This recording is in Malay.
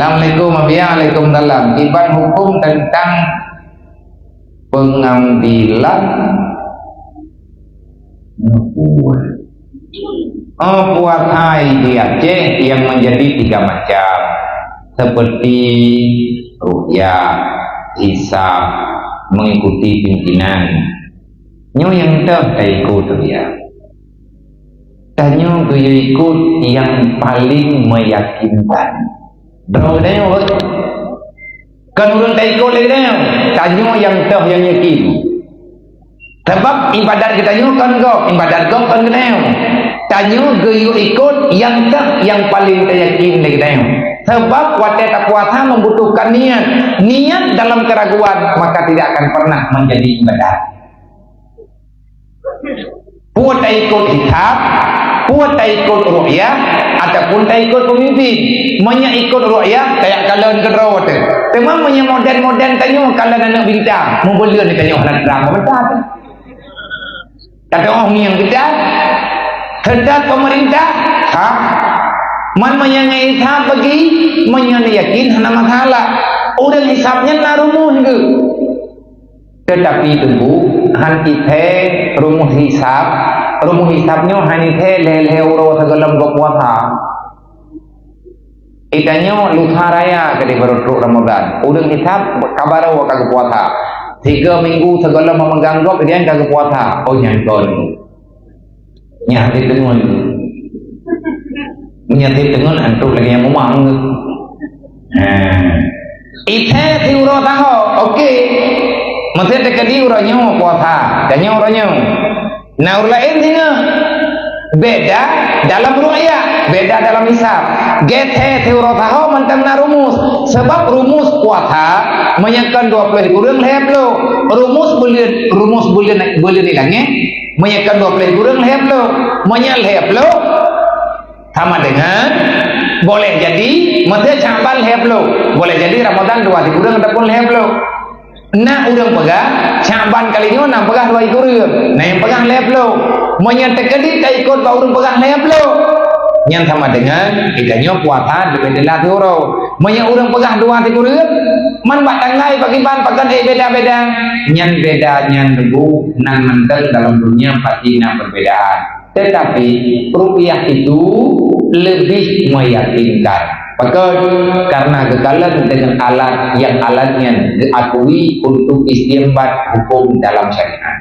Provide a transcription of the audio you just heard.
Assalamualaikum Waalaikumsalam. Iban hukum tentang pengambilan puasa di Aceh yang menjadi 3 macam, seperti ruqyah, hisab, mengikuti pimpinan. Nyo yang tak ikut ya. Tanyo ikut yang paling meyakinkan. Bro tanya kan urang tak ikut lagi dah. Tanyo yang tak yang yakin. Sebab ibadat kita nyo kan kau, ibadat kau kan kena. Tanyo geyo ikut yang tak yang paling tak yakin lagi dah. Sebab waktu tak puasa membutuhkan niat dalam keraguan, maka tidak akan pernah menjadi ibadat. Puat tak ikut hisab, puat tak ikut ruqyah, ataupun tak ikut pemimpin. Menya ikut ruqyah kayak kalian kedrawat. Memang menya modern tanyo kalian anak bintang, membelian ni tanyo nak drama betul. Kata orang yang betul, hendak pemerintah, man menyanyi hisab bagi menyanyi yakin hana masalah. Orang hisabnya narumu ke. Tetapi tunggu han kita rumus hisabnya han kita lele euro segalam puasa. Itanya lusa raya ke di baru Ramadan. Orang hisab kabar kagak puasa. 3 minggu segala memegang gop dia kagak puasa. Oh nyanton. Nyati tengun. Menyati tengun antuk lagi yang memang. Ite si uro taho. Okey. Mesti tekadi uranyo puasa. Tanya uranyo. Nah urlain sini. Beda dalam ruqyah, beda dalam hisab. Gethe teuro taho mentang na rumus. Sebab rumus puasa menyekan 20 kurang leblo. Rumus boleh dilangnya menyekan 20 kurang leblo. Menyal leblo sama dengan boleh jadi mesti Sya'ban leblo. Boleh jadi Ramadan 2 kurang ataupun leblo. Nak urang pegang Sya'ban kalinya nak pegang 2 kurang. Nah yang pegang leblo. Menyatakan tak ikut bau urang pegang leblo. Yang sama dengan kitanya puasa berbeda euro. Menya urang pegang 2 kurang. Man batang lai bagi ban pakai beda-beda. Nyan beda nyan debu nan menteng dalam dunia pasti nak perbedaan. Tetapi ruqyah itu lebih meyakinkan. Karena kekalan dengan alat yang alatnya diakui untuk istinbat hukum dalam syariat.